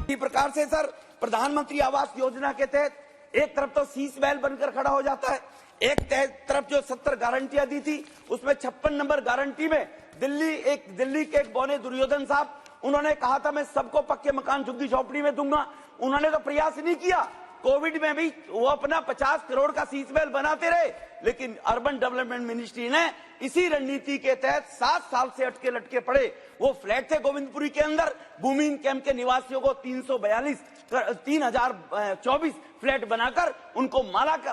इसी प्रकार से सर प्रधानमंत्री आवास योजना के तहत एक तरफ तो शीश महल बनकर खड़ा हो जाता है, एक तरफ जो 70 गारंटियां दी थी उसमें 56 नंबर गारंटी में दिल्ली के एक बौने दुर्योधन साहब, उन्होंने कहा था मैं सबको पक्के मकान झुग्गी झोपड़ी में दूंगा। उन्होंने तो प्रयास नहीं किया। कोविड में भी वो अपना 50 करोड़ का शीश महल बनाते रहे, लेकिन अर्बन डेवलपमेंट मिनिस्ट्री ने इसी रणनीति के तहत 7 साल से अटके लटके पड़े वो फ्लैट थे गोविंदपुरी के अंदर, भूमिहीन कैंप के निवासियों को 3024 फ्लैट बनाकर उनको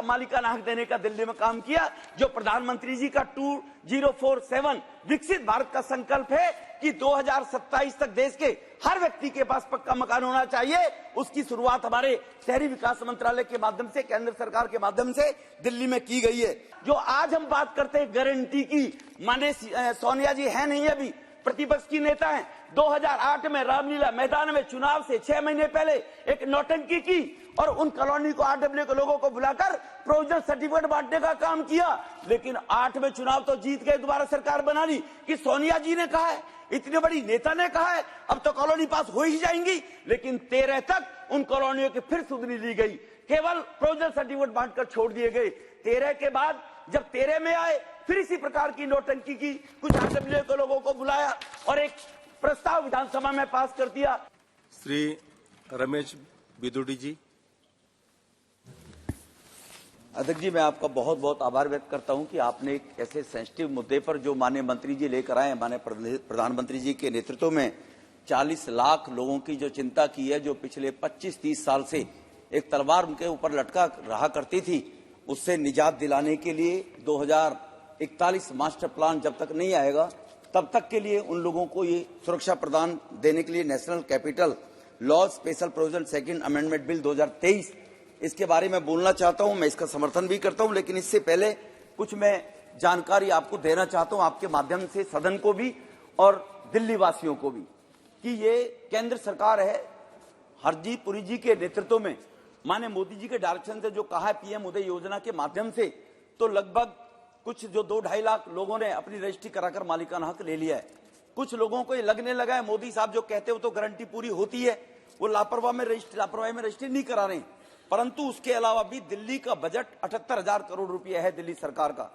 मालिकाना हक देने का दिल्ली में काम किया। जो प्रधानमंत्री जी का 2047 विकसित भारत का संकल्प है कि 2027 तक देश के हर व्यक्ति के पास पक्का मकान होना चाहिए, उसकी शुरुआत हमारे शहरी विकास मंत्रालय के माध्यम से, केंद्र सरकार के माध्यम से दिल्ली में की गई है। जो आज हम बात करते हैं गारंटी की, माने सोनिया जी है नहीं अभी, प्रतिपक्ष की नेता है। 2008 में रामलीला मैदान में चुनाव से 6 महीने पहले एक नौटंकी की और उन कॉलोनी को आरडब्ल्यू के लोगों को बुलाकर प्रोविजनल सर्टिफिकेट बांटने का काम किया, लेकिन 8 में चुनाव तो जीत गए, दोबारा सरकार बना ली। कि सोनिया जी ने कहा है, इतनी बड़ी नेता ने कहा है अब तो कॉलोनी पास हो ही जाएंगी, लेकिन 13 तक उन कॉलोनियों की फिर सुधरी ली गई, केवल प्रोविजनल सर्टिफिकेट बांटकर छोड़ दिए गए। 13 के बाद जब 13 में आए फिर इसी प्रकार की नौटंकी की, कुछ आरडब्ल्यू के लोगों को बुलाया और एक प्रस्ताव विधानसभा में पास कर दिया। श्री रमेश बिदुड़ी जी। अध्यक्ष जी, मैं आपका बहुत बहुत आभार व्यक्त करता हूं कि आपने एक ऐसे सेंसिटिव मुद्दे पर जो माननीय मंत्री जी लेकर आए, माननीय प्रधानमंत्री जी के नेतृत्व में 40 लाख लोगों की जो चिंता की है, जो पिछले 25-30 साल से एक तलवार उनके ऊपर लटका रहा करती थी, उससे निजात दिलाने के लिए 2041 मास्टर प्लान जब तक नहीं आएगा तब तक के लिए उन लोगों को ये सुरक्षा प्रदान देने के लिए national capital law special provision second amendment bill 2023, इसके बारे में बोलना चाहता हूं। मैं इसका समर्थन भी करता हूं, लेकिन इससे पहले कुछ मैं जानकारी आपको देना चाहता हूं, आपके माध्यम से सदन को भी और दिल्ली वासियों को भी, कि ये केंद्र सरकार है हरदीप पुरी जी के नेतृत्व में, माननीय मोदी जी के डायरेक्शन से जो कहा है पीएम उदय योजना के माध्यम से, तो लगभग कुछ जो 2-2.5 लाख लोगों ने अपनी रजिस्ट्री कराकर मालिकाना हक ले लिया है। कुछ लोगों को ये लगने लगा है मोदी साहब जो कहते हो तो गारंटी पूरी होती है, वो लापरवाही में रजिस्ट्री नहीं करा रहे। परंतु उसके अलावा भी दिल्ली का बजट 78,000 करोड़ रुपया है दिल्ली सरकार का,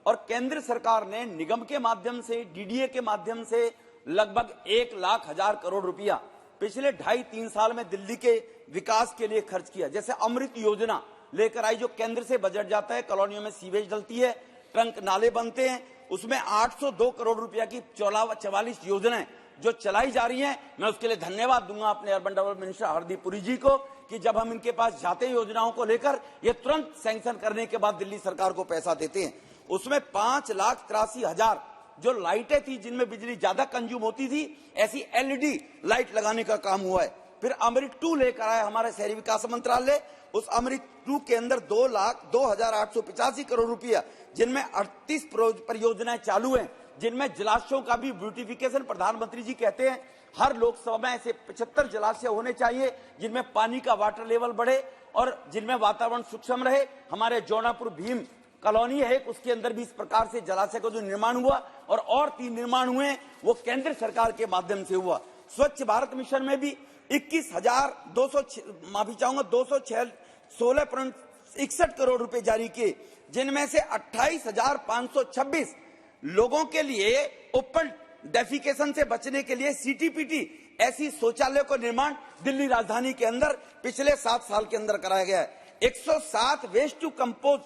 और केंद्र सरकार ने निगम के माध्यम से, डीडीए के माध्यम से लगभग 1,00,000 करोड़ रुपया पिछले 2.5-3 साल में दिल्ली के विकास के लिए खर्च किया। जैसे अमृत योजना लेकर आई, जो केंद्र से बजट जाता है, कॉलोनियों में सीवेज डलती है, ट्रंक नाले बनते हैं, उसमें 802 करोड़ रुपया की 44 योजनाएं जो चलाई जा रही हैं। मैं उसके लिए धन्यवाद दूंगा अपने urban development minister Hardeep Puri ji को कि जब हम इनके पास जाते हैं योजनाओं को लेकर, ये तुरंत सैंक्शन करने के बाद दिल्ली सरकार को पैसा देते हैं। उसमें 5,83,000 जो लाइटें थी जिनमें बिजली ज्यादा कंज्यूम होती थी, ऐसी एलईडी लाइट लगाने का काम हुआ है। फिर अमृत 2 लेकर आया हमारे शहरी विकास मंत्रालय, उस अमृत 2 के अंदर 2,02,885 करोड़ रुपया, जिनमें 38 परियोजनाएं चालू हैं, जिनमें जलाशयों का भी ब्यूटिफिकेशन, प्रधानमंत्री जी कहते हैं हर लोकसभा में ऐसे 75 जलाशय होने चाहिए जिनमें पानी का वाटर लेवल बढ़े और जिनमें वातावरण सूक्ष्म रहे। हमारे जौनापुर भीम कॉलोनी है, उसके अंदर भी इस प्रकार से जलाशय का जो निर्माण हुआ और 3 निर्माण हुए, वो केंद्र सरकार के माध्यम से हुआ। स्वच्छ भारत मिशन में भी 216.61 करोड़ रुपए जारी किए, जिनमें से 28,526 लोगों के लिए ओपन डेफिकेशन से बचने के लिए सीटीपीटी ऐसी शौचालय का निर्माण दिल्ली राजधानी के अंदर पिछले 7 साल के अंदर कराया गया है। 107 वेस्ट टू कंपोस्ट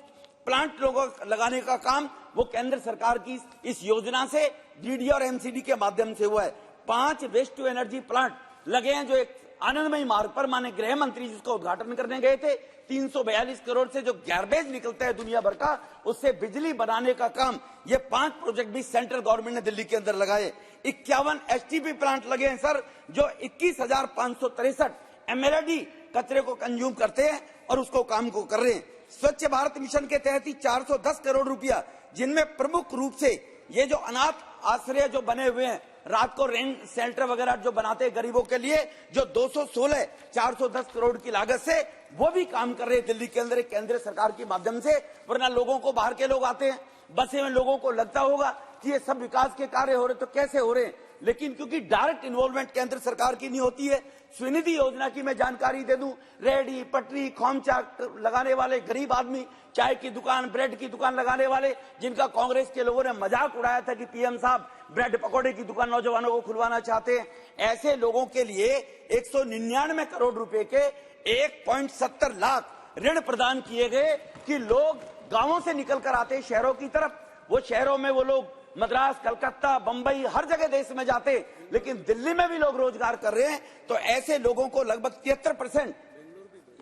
प्लांट लोगों लगाने का काम वो केंद्र सरकार की इस योजना से डीडी और एमसीडी के माध्यम से हुआ है। 5 वेस्ट टू एनर्जी प्लांट लगे हैं, जो एक आनंदमयी मार्ग पर माने गृह मंत्री जिसका उद्घाटन करने गए थे। 342 करोड़ से जो गार्बेज निकलता है दुनिया भर का, उससे बिजली बनाने का काम, ये 5 प्रोजेक्ट भी सेंट्रल गवर्नमेंट ने दिल्ली के अंदर लगाए। 51 एसटीपी प्लांट लगे हैं सर, जो 21,563 एमएलडी कचरे को कंज्यूम करते हैं और उसको काम को कर रहे हैं। स्वच्छ भारत मिशन के तहत ही 410 करोड़ रुपया, जिनमें प्रमुख रूप से ये जो अनाथ आश्रय जो बने हुए हैं, रात को रेंट शेल्टर वगैरह जो बनाते हैं गरीबों के लिए, जो 216 410 करोड़ की लागत से वो भी काम कर रहे हैं दिल्ली के अंदर केंद्र सरकार के माध्यम से। वरना लोगों को, बाहर के लोग आते हैं बसें में, लोगों को लगता होगा कि ये सब विकास के कार्य हो रहे तो कैसे हो रहे हैं, लेकिन क्योंकि डायरेक्ट इन्वॉल्वमेंट केंद्र सरकार की नहीं होती है। स्वनिधि योजना की मैं जानकारी दे दूं, रेहड़ी पटरी खोमचा लगाने वाले गरीब आदमी, चाय की दुकान ब्रेड की दुकान लगाने वाले, जिनका कांग्रेस के लोगों ने मजाक उड़ाया था कि पीएम साहब ब्रेड पकौड़े की दुकान नौजवानों को खुलवाना चाहते हैं, ऐसे लोगों के लिए 199 करोड़ रुपए के 1.70 लाख ऋण प्रदान किए गए कि लोग गांवों से निकलकर आते हैं शहरों की तरफ। वो शहरों में वो लोग मद्रास, कलकत्ता, बंबई, हर जगह देश में जाते, लेकिन दिल्ली में भी लोग रोजगार कर रहे हैं। तो ऐसे लोगों को लगभग 73%,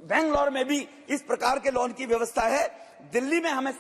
बेंगलोर में भी इस प्रकार के लोन की व्यवस्था है। दिल्ली में मैं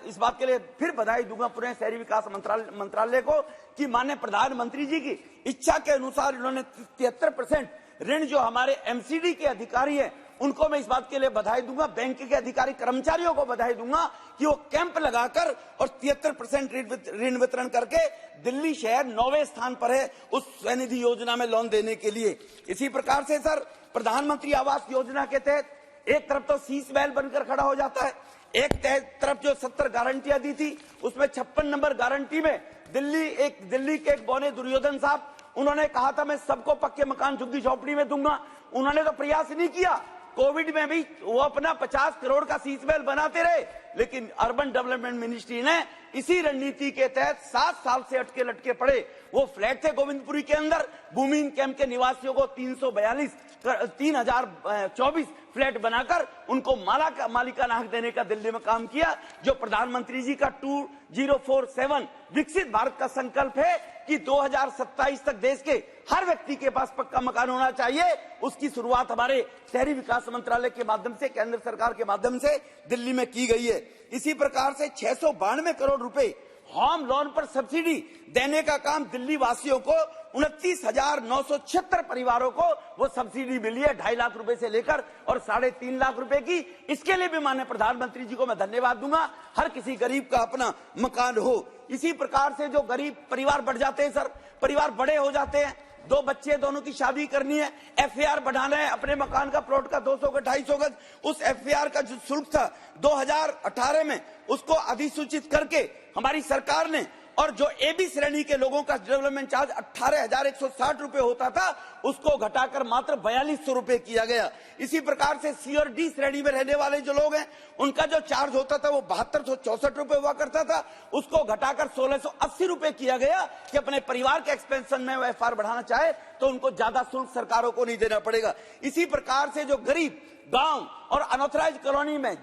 इस बात के लिए फिर बधाई दूंगा पूरे शहरी विकास मंत्रालय को कि माननीय प्रधानमंत्री जी की इच्छा के अनुसार इन्होंने 73% ऋण जो हमारे एमसीडी के अधिकारी हैं उनको मैं इस बात के लिए बधाई दूंगा, बैंक के अधिकारी कर्मचारियों को बधाई दूंगा कि वो कैंप लगाकर और 73% ऋण वितरण करके दिल्ली शहर 9वें स्थान पर है उस स्वनिधि योजना में लोन देने के लिए। इसी प्रकार से सर, प्रधानमंत्री आवास योजना के तहत एक तरफ तो शीश महल बनकर खड़ा हो जाता है, एक तरफ जो 70 गारंटियां दी थी उसमें 56 नंबर गारंटी में दिल्ली के एक बौने दुर्योधन साहब, उन्होंने कहा था मैं सबको पक्के मकान झुग्गी झोपड़ी में दूंगा। उन्होंने तो प्रयास नहीं किया। कोविड में भी वो अपना 50 करोड़ का शीश महल बनाते रहे, लेकिन अर्बन डेवलपमेंट मिनिस्ट्री ने इसी रणनीति के तहत 7 साल से अटके लटके पड़े वो फ्लैट थे गोविंदपुरी के अंदर, भूमिहीन कैंप के निवासियों को 3024 फ्लैट बनाकर उनको मालिकाना हक देने का दिल्ली में काम किया। जो प्रधानमंत्री जी का 2047 विकसित भारत का संकल्प है कि 2027 तक देश के हर व्यक्ति के पास पक्का मकान होना चाहिए, उसकी शुरुआत हमारे शहरी विकास मंत्रालय के माध्यम से, केंद्र सरकार के माध्यम से दिल्ली में की गई है। इसी प्रकार से 692 करोड़ रुपए होम लोन पर सब्सिडी देने का काम दिल्ली वासियों को 29,976 परिवारों को वो सब्सिडी मिली है 2.5 लाख रुपए से लेकर और 3.5 लाख रुपए की। इसके लिए भी माननीय प्रधानमंत्री जी को मैं धन्यवाद दूंगा। हर किसी गरीब का अपना मकान हो। इसी प्रकार से जो गरीब परिवार बढ़ जाते हैं सर, परिवार बड़े हो जाते हैं, 2 बच्चे, दोनों की शादी करनी है, एफएआर बढ़ाना है अपने मकान का प्लॉट का 200 का 250 गज, उस एफएआर का जो शुल्क था 2018 में उसको अधिसूचित करके हमारी सरकार ने, और जो एबी श्रेणी के लोगों का डेवलपमेंट चार्ज 18,160 रुपए होता था उसको घटाकर मात्र 4,200 रुपए किया गया। इसी प्रकार से सी और डी श्रेणी में रहने वाले जो लोग हैं उनका जो चार्ज होता था वो 7264 रुपए हुआ करता था, उसको घटाकर 1680 रुपए किया गया कि अपने परिवार के एक्सपेंशन में वो एफआर बढ़ाना चाहे तो उनको ज्यादा शुल्क सरकारों को नहीं देना पड़ेगा। इसी प्रकार से जो गरीब गांव और अनऑथराइज कॉलोनी में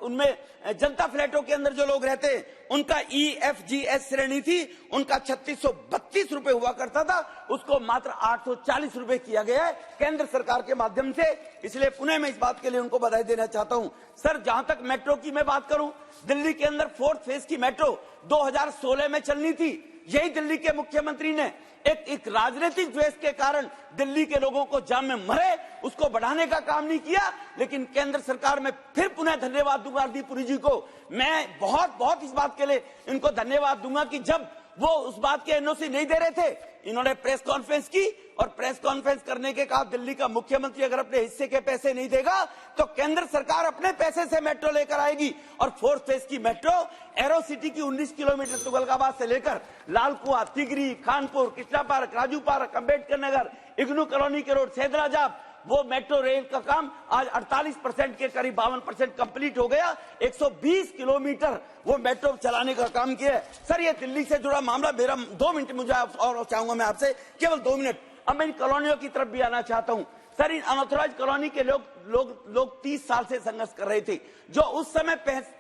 उनमें जनता फ्लैटों के अंदर जो लोग रहते हैं उनका EFGH श्रेणी थी, उनका 3632 रुपए हुआ करता था, उसको मात्र 840 रुपए किया गया है केंद्र सरकार के माध्यम से। इसलिए पुनः मैं इस बात के लिए उनको बधाई देना चाहता हूं। सर, जहां तक मेट्रो की मैं बात करूं, दिल्ली के अंदर 4th फेज की मेट्रो 2016 में चलनी थी। यही दिल्ली के मुख्यमंत्री ने एक राजनीतिक द्वेष के कारण दिल्ली के लोगों को जाम में मरे, उसको बढ़ाने का काम नहीं किया। लेकिन केंद्र सरकार में फिर पुनः धन्यवाद दूंगा हरदीप पुरी जी को, मैं बहुत इस बात के लिए इनको धन्यवाद दूंगा कि जब वो उस बात के एनओसी नहीं दे रहे थे, इन्होंने प्रेस कॉन्फ्रेंस की और प्रेस कॉन्फ्रेंस करने के कहा दिल्ली का मुख्यमंत्री अगर अपने हिस्से के पैसे नहीं देगा तो केंद्र सरकार अपने पैसे से मेट्रो लेकर आएगी। और 4th फेज की मेट्रो एरो सिटी की 19 किलोमीटर तुगलकाबाद से लेकर Lalkuan, Tigri, Khanpur, Krishna park, Raju park, Ambedkar Nagar, IGNOU colony के रोड, सैदराजाब, वो मेट्रो रेल का काम आज 48% के करीब 52% कंप्लीट हो गया। 120 किलोमीटर वो मेट्रो चलाने का काम किया है। सर, ये दिल्ली से जुड़ा मामला, मेरा 2 मिनट मुझे और चाहूंगा मैं आपसे, केवल 2 मिनट। अब मैं इन कॉलोनियों की तरफ भी आना चाहता हूं। सर, इन अनऑथराइज कॉलोनी के लोग 30 साल से संघर्ष कर रहे थे। जो उस समय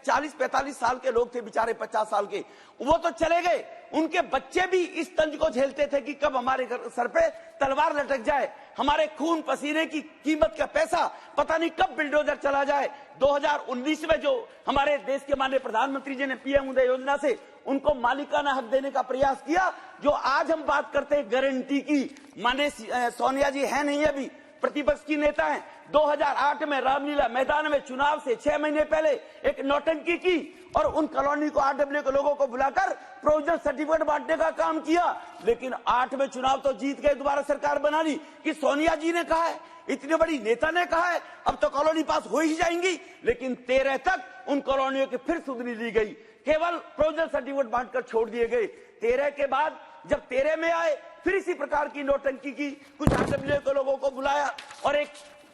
40-45 साल के लोग थे, बेचारे 50 साल के, वो तो चले गए। उनके बच्चे भी इस तंज को झेलते थे कि कब हमारे सर पे तलवार लटक जाए, हमारे खून पसीने की कीमत का पैसा पता नहीं कब बिल्डोजर चला जाए। 2019 में जो हमारे देश के माननीय प्रधानमंत्री जी ने पीएम उदय योजना से उनको मालिकाना हक देने का प्रयास किया। जो आज हम बात करते हैं गारंटी की, माने सोनिया जी है नहीं, अभी प्रतिपक्ष की नेता हैं, 2008 में रामलीला मैदान में चुनाव से 6 महीने पहले एक नौटंकी की और उन कॉलोनी को, RW के लोगों को बुलाकर प्रोविजनल सर्टिफिकेट बांटने का काम किया। लेकिन 8 में चुनाव तो जीत गए, दोबारा सरकार बना ली कि सोनिया जी ने कहा है, इतनी बड़ी नेता ने कहा है, अब तो कॉलोनी पास हो ही जाएंगी। लेकिन 13 तक उन कॉलोनियों की फिर सुधरी ली गई, केवल प्रोविजनल सर्टिफिकेट बांटकर छोड़ दिए गए। 13 के बाद जब 13 में आए फिर इसी प्रकार की नौटंकी की, कुछ RWA के लोगों को बुलाया और एक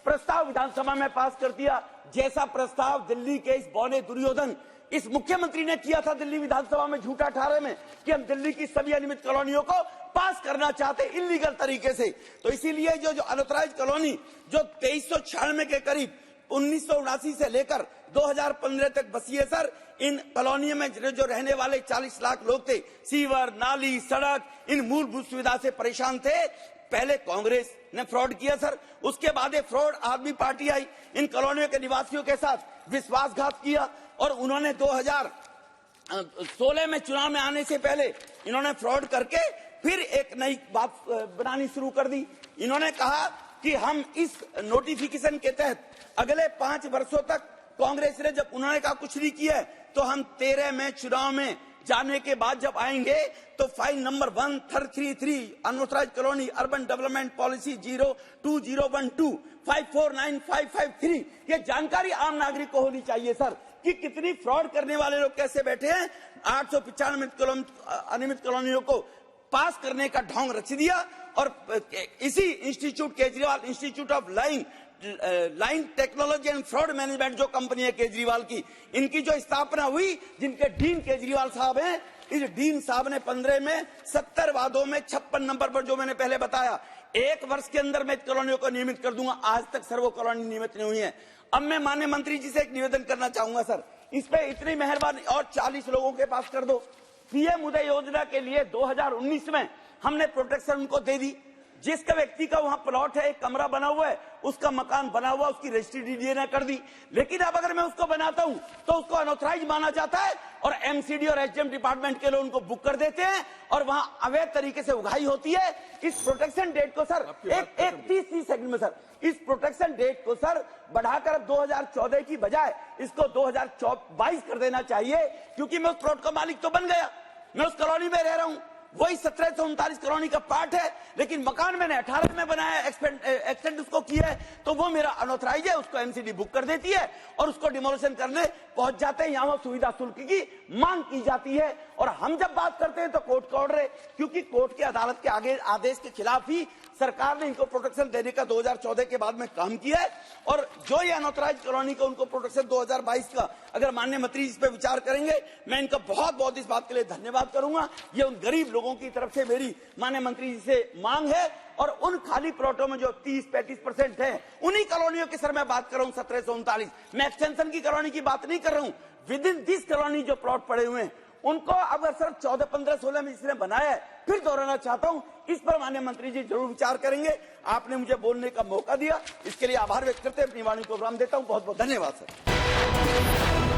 प्रस्ताव विधानसभा में पास कर दिया, जैसा प्रस्ताव दिल्ली के इस बौने दुर्योधन इस मुख्यमंत्री ने किया था दिल्ली विधानसभा में झूठा 18 में कि हम दिल्ली की सभी अनियमित कॉलोनियों को पास करना चाहते इलीगल तरीके से। तो इसीलिए जो अनऑथराइज कॉलोनी जो 2396 के करीब 1979 से लेकर 2015 तक बसी है सर, इन कॉलोनियों में जो रहने वाले 40 लाख लोग थे, सीवर, नाली, सड़क, इन मूलभूत सुविधा से परेशान थे। पहले कांग्रेस ने फ्रॉड किया सर, उसके बाद फ्रॉड आदमी पार्टी आई, इन कॉलोनियों के निवासियों के साथ विश्वासघात किया और उन्होंने 2016 में चुनाव में आने से पहले इन्होंने फ्रॉड करके फिर एक नई बात बनानी शुरू कर दी। इन्होंने कहा कि हम इस नोटिफिकेशन के तहत अगले 5 वर्षों तक, कांग्रेस ने जब उन्होंने कहा कुछ नहीं किया है, तो हम 13 में चुनाव में जाने के बाद जब आएंगे तो file number 1333 unauthorise colony urban development policy 02012 549553, ये जानकारी आम नागरिक को होनी चाहिए सर कि कितनी फ्रॉड करने वाले लोग कैसे बैठे हैं। 895 अनियमित कॉलोनियों को पास करने का ढोंग रच दिया और इसी institute Kejriwal institute of line technology and fraud management जो कंपनी है केजरीवाल की, इनकी जो स्थापना हुई, जिनके डीन केजरीवाल साहब हैं, इस डीन साहब ने 15 में 70 वादों में 56 नंबर पर, जो मैंने पहले बताया, 1 वर्ष के अंदर मैं कॉलोनियों को नियमित कर दूंगा। आज तक सर वो कॉलोनी नियमित नहीं हुई है। अब मैं माननीय मंत्री जी से एक निवेदन करना चाहूंगा सर, इस पे इतनी मेहरबानी और 40 लोगों के पास कर दो। पीएम उदय योजना के लिए 2019 में हमने प्रोटेक्शन उनको दे दी। जिसका व्यक्ति का वहां प्लॉट है, एक कमरा बना हुआ है, उसका मकान बना हुआ, उसकी रजिस्ट्री डीडीए ने कर दी। लेकिन अब अगर मैं उसको बनाता हूं तो उसको अनऑथराइज माना जाता है और एमसीडी और एचएम डिपार्टमेंट के लोग उनको बुक कर देते हैं और वहां अवैध तरीके से उगाही होती है। इस प्रोटेक्शन डेट को सर एक 30 सेकंड में सर, इस प्रोटेक्शन डेट को सर बढ़ाकर 2014 की बजाय इसको 2022 कर देना चाहिए, क्योंकि मैं उस प्लॉट का मालिक तो बन गया, मैं उस कॉलोनी में रह रहा हूं, वही 1739 कॉलोनी का पार्ट है, लेकिन मकान मैंने 18 में बनाया, एक्सटेंड उसको किया है, तो वो मेरा अनऑथराइज है, उसको एमसीडी बुक कर देती है और उसको डिमोलिशन करने पहुंच जाते हैं। यहाँ सुविधा शुल्क की मांग की जाती है और हम जब बात करते हैं तो कोर्ट का ऑर्डर है, क्योंकि कोर्ट के अदालत के आगे आदेश के खिलाफ ही सरकार ने इनको प्रोटेक्शन देने का 2014 के बाद में काम किया है। और जो ये अनऑथराइज कॉलोनी को उनको प्रोटेक्शन 2022 का अगर माननीय मंत्री इस पे विचार करेंगे, मैं इनका बहुत बहुत इस बात के लिए धन्यवाद करूंगा। ये उन गरीब लोगों की तरफ से मेरी माननीय मंत्री जी से मांग है और उन खाली प्लॉटों में जो 30-35% है, उन्हीं कॉलोनियों की सर मैं बात कर रहा हूं 1739। मैं एक्सटेंशन की कॉलोनी की बात नहीं कर रहा हूं, विद इन दिस कॉलोनी जो प्लॉट पड़े हुए हैं उनको अगर सर 14, 15, 16 में जिसने बनाया है, फिर दोहराना चाहता हूं, इस पर माननीय मंत्री जी जरूर विचार करेंगे। आपने मुझे बोलने का मौका दिया, इसके लिए आभार व्यक्त करते अपनी वाणी को विराम देता हूं। बहुत बहुत धन्यवाद सर।